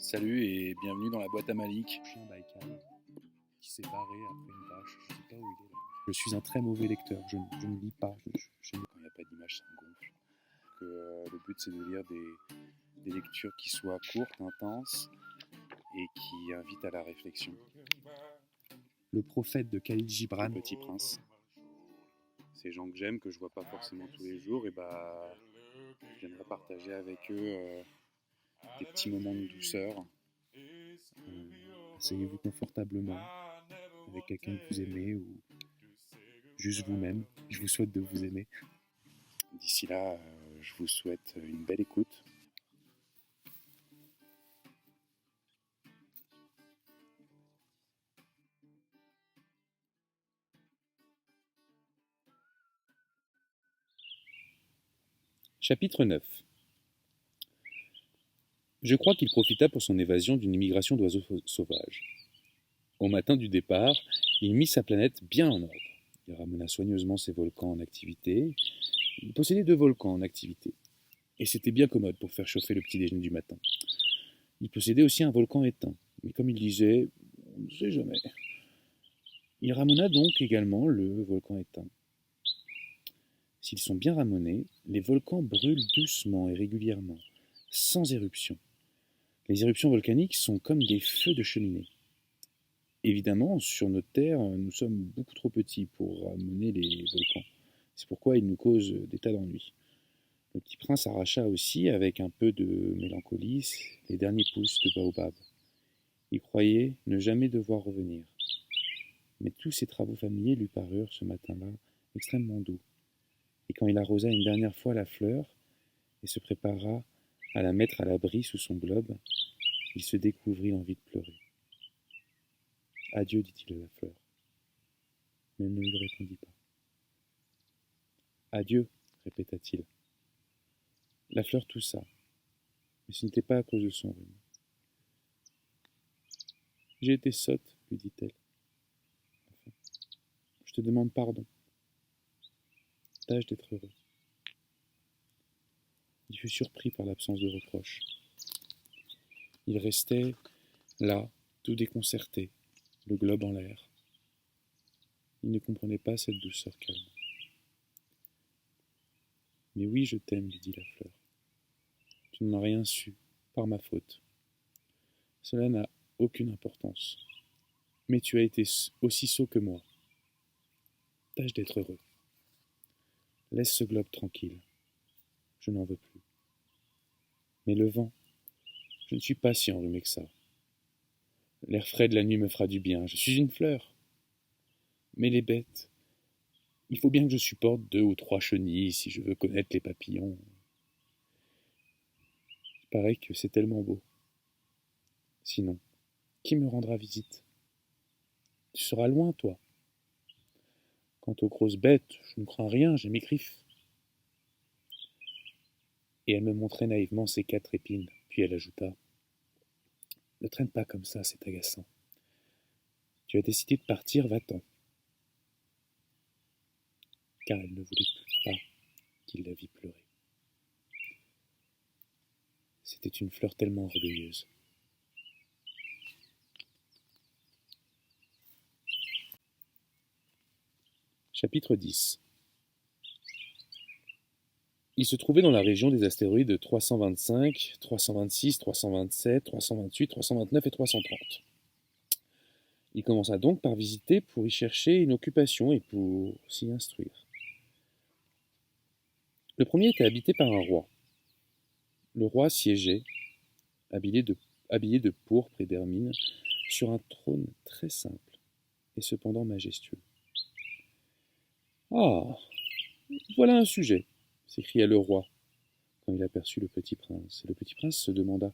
Salut et bienvenue dans la boîte à Malik. Chien Baïkal qui s'est barré après une vache. Je ne sais pas où il est là. Je suis un très mauvais lecteur. Je ne lis pas. Quand il n'y a pas d'image, ça me gonfle. Le but, c'est de lire des lectures qui soient courtes, intenses et qui invitent à la réflexion. Le prophète de Khalil Gibran. Le Petit Prince. Ces gens que j'aime, que je vois pas forcément tous les jours, et j'aimerais partager avec eux des petits moments de douceur. Asseyez-vous confortablement avec quelqu'un que vous aimez ou juste vous-même. Je vous souhaite de vous aimer. D'ici là, je vous souhaite une belle écoute. Chapitre 9. Je crois qu'il profita pour son évasion d'une immigration d'oiseaux sauvages. Au matin du départ, il mit sa planète bien en ordre. Il ramena soigneusement ses volcans en activité. Il possédait 2 volcans en activité. Et c'était bien commode pour faire chauffer le petit déjeuner du matin. Il possédait aussi un volcan éteint. Mais comme il disait, on ne sait jamais. Il ramena donc également le volcan éteint. S'ils sont bien ramonés, les volcans brûlent doucement et régulièrement, sans éruption. Les éruptions volcaniques sont comme des feux de cheminée. Évidemment, sur notre Terre, nous sommes beaucoup trop petits pour ramener les volcans. C'est pourquoi ils nous causent des tas d'ennuis. Le petit prince arracha aussi, avec un peu de mélancolie, les derniers pousses de baobab. Il croyait ne jamais devoir revenir. Mais tous ses travaux familiers lui parurent ce matin-là extrêmement doux. Et quand il arrosa une dernière fois la fleur et se prépara à la mettre à l'abri sous son globe, il se découvrit l'envie de pleurer. « Adieu, dit-il à la fleur. » Mais elle ne lui répondit pas. « Adieu, répéta-t-il. La fleur toussa, mais ce n'était pas à cause de son rhume. « J'ai été sotte, lui dit-elle. Enfin, je te demande pardon. Tâche d'être heureux. » Il fut surpris par l'absence de reproche. Il restait là, tout déconcerté, le globe en l'air. Il ne comprenait pas cette douceur calme. « Mais oui, je t'aime, lui dit la fleur. Tu n'en as rien su, par ma faute. Cela n'a aucune importance. Mais tu as été aussi sot que moi. Tâche d'être heureux. Laisse ce globe tranquille. Je n'en veux plus. Mais le vent, je ne suis pas si enrhumé que ça. L'air frais de la nuit me fera du bien. Je suis une fleur. Mais les bêtes, il faut bien que je supporte 2 ou 3 chenilles si je veux connaître les papillons. Il paraît que c'est tellement beau. Sinon, qui me rendra visite? Tu seras loin, toi. Quant aux grosses bêtes, je ne crains rien, j'ai mes griffes. Et elle me montrait naïvement ses 4 épines, puis elle ajouta: Ne traîne pas comme ça, c'est agaçant. Tu as décidé de partir, va-t'en. Car elle ne voulait pas qu'il la vît pleurer. C'était une fleur tellement orgueilleuse. Chapitre 10. Il se trouvait dans la région des astéroïdes 325, 326, 327, 328, 329 et 330. Il commença donc par visiter pour y chercher une occupation et pour s'y instruire. Le premier était habité par un roi. Le roi siégeait, habillé de pourpre et d'hermine, sur un trône très simple et cependant majestueux. « Ah, voilà un sujet !» s'écria le roi quand il aperçut le petit prince. Et le petit prince se demanda: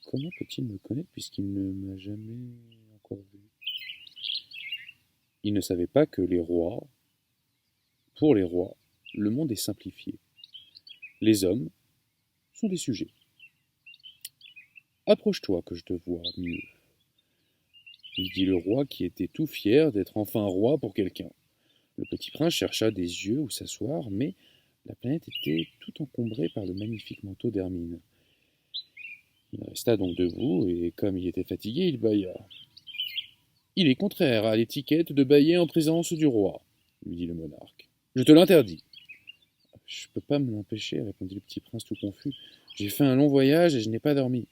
comment peut-il me connaître puisqu'il ne m'a jamais encore vu? Il ne savait pas que pour les rois, le monde est simplifié. Les hommes sont des sujets. Approche-toi que je te vois mieux, lui dit le roi qui était tout fier d'être enfin roi pour quelqu'un. Le petit prince chercha des yeux où s'asseoir, mais la planète était tout encombrée par le magnifique manteau d'hermine. Il resta donc debout, et comme il était fatigué, il bâilla. « Il est contraire à l'étiquette de bâiller en présence du roi, lui dit le monarque. Je te l'interdis. Je ne peux pas me l'empêcher, répondit le petit prince tout confus. J'ai fait un long voyage et je n'ai pas dormi.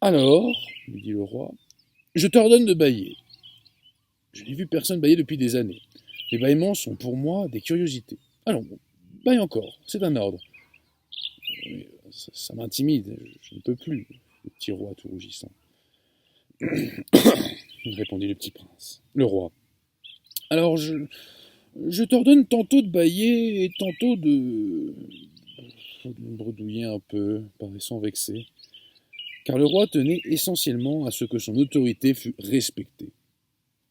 Alors, lui dit le roi, je t'ordonne de bâiller. Je n'ai vu personne bâiller depuis des années. Les bâillements sont pour moi des curiosités. Allons, bâille encore, c'est un ordre. Mais ça m'intimide, je ne peux plus, le petit roi tout rougissant. Répondit le petit prince. Le roi. Alors je t'ordonne tantôt de bâiller et tantôt de bredouiller un peu, paraissant vexé. Car le roi tenait essentiellement à ce que son autorité fût respectée.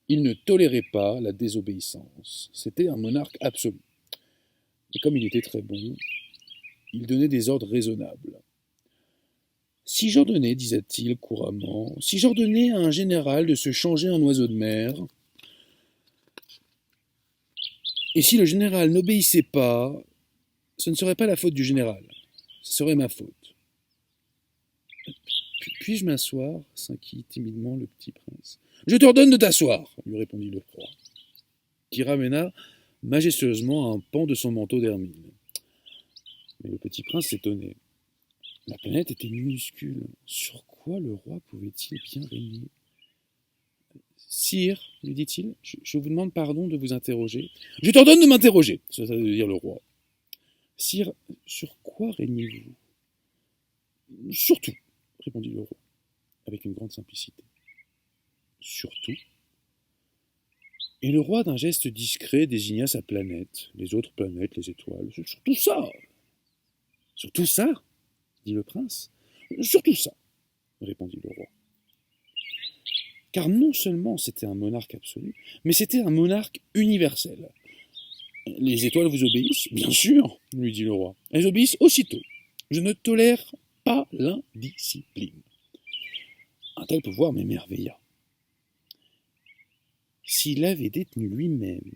Il ne tolérait pas la désobéissance. C'était un monarque absolu. Et comme il était très bon, il donnait des ordres raisonnables. Si j'ordonnais, disait-il couramment, si j'ordonnais à un général de se changer en oiseau de mer, et si le général n'obéissait pas, ce ne serait pas la faute du général, ce serait ma faute. Puis-je m'asseoir s'inquiète timidement le petit prince. Je t'ordonne de t'asseoir, lui répondit le roi, qui ramena majestueusement un pan de son manteau d'hermine. Mais le petit prince s'étonnait. La planète était minuscule. Sur quoi le roi pouvait-il bien régner? Sire, lui dit-il, je vous demande pardon de vous interroger. Je t'ordonne de m'interroger, ça veut dire le roi. Sire, sur quoi régnez-vous? Sur tout, répondit le roi, avec une grande simplicité. Sur tout. Et le roi, d'un geste discret, désigna sa planète, les autres planètes, les étoiles. Sur tout ça. Sur tout ça, dit le prince. Sur tout ça, répondit le roi. Car non seulement c'était un monarque absolu, mais c'était un monarque universel. Les étoiles vous obéissent? Bien sûr, lui dit le roi. Elles obéissent aussitôt. Je ne tolère pas l'indiscipline. Un tel pouvoir m'émerveilla. S'il avait détenu lui-même,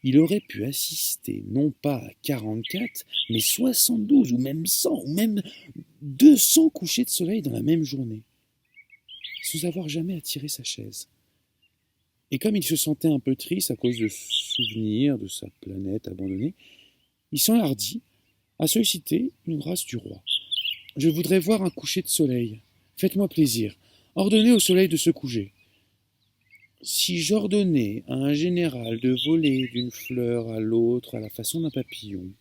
il aurait pu assister non pas à 44, mais 72, ou même 100, ou même 200 couchers de soleil dans la même journée, sans avoir jamais attiré sa chaise. Et comme il se sentait un peu triste à cause de souvenirs de sa planète abandonnée, il s'enhardit à solliciter une grâce du roi. « Je voudrais voir un coucher de soleil. Faites-moi plaisir. Ordonnez au soleil de se coucher. » Si j'ordonnais à un général de voler d'une fleur à l'autre à la façon d'un papillon,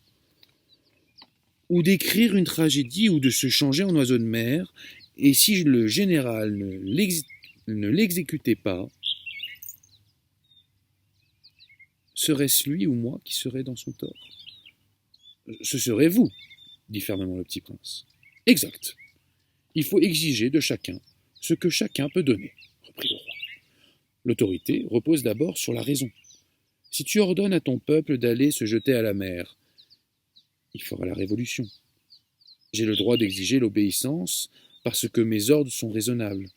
ou d'écrire une tragédie ou de se changer en oiseau de mer, et si le général ne l'exécutait pas, serait-ce lui ou moi qui serait dans son tort? Ce serait vous, dit fermement le petit prince. Exact. Il faut exiger de chacun ce que chacun peut donner, reprit le roi. L'autorité repose d'abord sur la raison. Si tu ordonnes à ton peuple d'aller se jeter à la mer, il fera la révolution. J'ai le droit d'exiger l'obéissance parce que mes ordres sont raisonnables.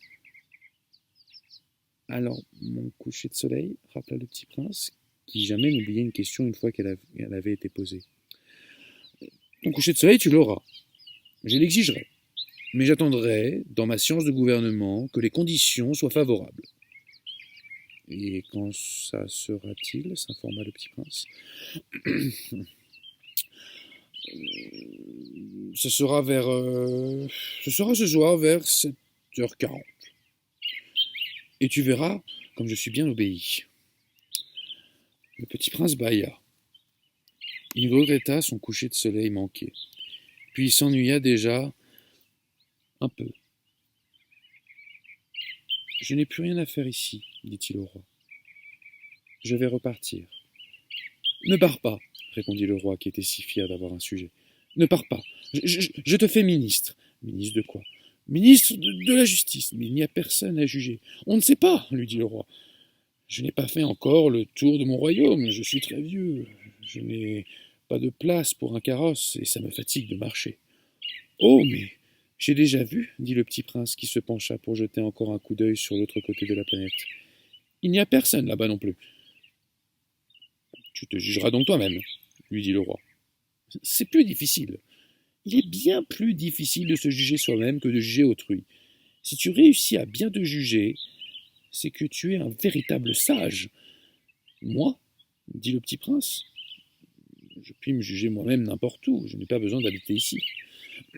Alors, mon coucher de soleil, rappela le petit prince, qui jamais n'oubliait une question une fois qu'elle avait été posée. Ton coucher de soleil, tu l'auras. Je l'exigerai. Mais j'attendrai, dans ma science de gouvernement, que les conditions soient favorables. Et quand ça sera-t-il, s'informa le petit prince. Ce sera ce soir vers 7h40. Et tu verras comme je suis bien obéi. Le petit prince bâilla. Il regretta son coucher de soleil manqué. Puis il s'ennuya déjà un peu. Je n'ai plus rien à faire ici, dit-il au roi. Je vais repartir. Ne pars pas, répondit le roi qui était si fier d'avoir un sujet. Ne pars pas. Je te fais ministre. Ministre de quoi? Ministre de la justice. Mais il n'y a personne à juger. On ne sait pas, lui dit le roi. Je n'ai pas fait encore le tour de mon royaume. Je suis très vieux. Je n'ai pas de place pour un carrosse et ça me fatigue de marcher. Oh, mais j'ai déjà vu, dit le petit prince qui se pencha pour jeter encore un coup d'œil sur l'autre côté de la planète. Il n'y a personne là-bas non plus. Tu te jugeras donc toi-même, lui dit le roi. C'est plus difficile. Il est bien plus difficile de se juger soi-même que de juger autrui. Si tu réussis à bien te juger, c'est que tu es un véritable sage. Moi, dit le petit prince, je puis me juger moi-même n'importe où, je n'ai pas besoin d'habiter ici.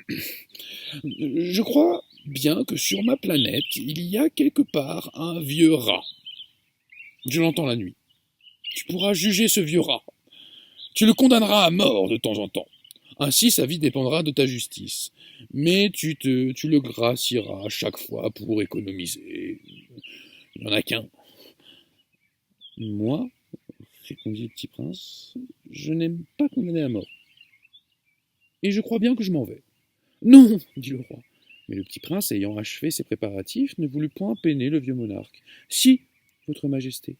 Je crois bien que sur ma planète, il y a quelque part un vieux rat. Je l'entends la nuit. Tu pourras juger ce vieux rat. Tu le condamneras à mort de temps en temps. Ainsi, sa vie dépendra de ta justice. Mais tu le gracieras à chaque fois pour économiser. Il n'y en a qu'un. Moi, répondit le petit prince, je n'aime pas condamner à mort. Et je crois bien que je m'en vais. Non, dit le roi. Mais le petit prince, ayant achevé ses préparatifs, ne voulut point peiner le vieux monarque. Si, votre majesté.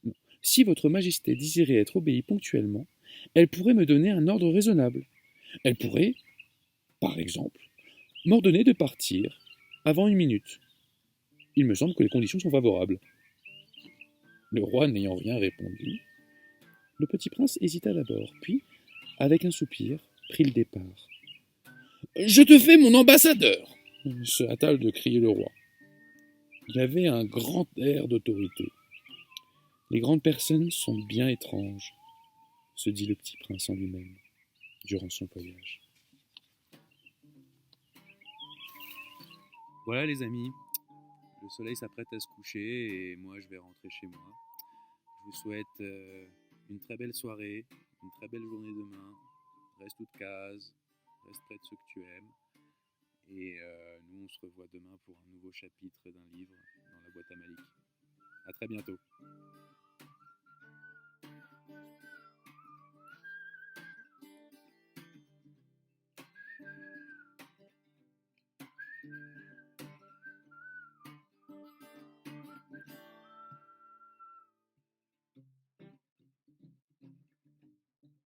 Non. Si votre majesté désirait être obéie ponctuellement, elle pourrait me donner un ordre raisonnable. Elle pourrait, par exemple, m'ordonner de partir avant 1 minute. Il me semble que les conditions sont favorables. Le roi n'ayant rien répondu, le petit prince hésita d'abord, puis, avec un soupir, prit le départ. « Je te fais mon ambassadeur !» se hâta de crier le roi. Il avait un grand air d'autorité. Les grandes personnes sont bien étranges, se dit le petit prince en lui-même, durant son voyage. Voilà les amis, le soleil s'apprête à se coucher et moi je vais rentrer chez moi. Je vous souhaite une très belle soirée, une très belle journée demain. Reste toute case, reste près de ceux que tu aimes. Et nous on se revoit demain pour un nouveau chapitre d'un livre dans la boîte à Malik. À très bientôt.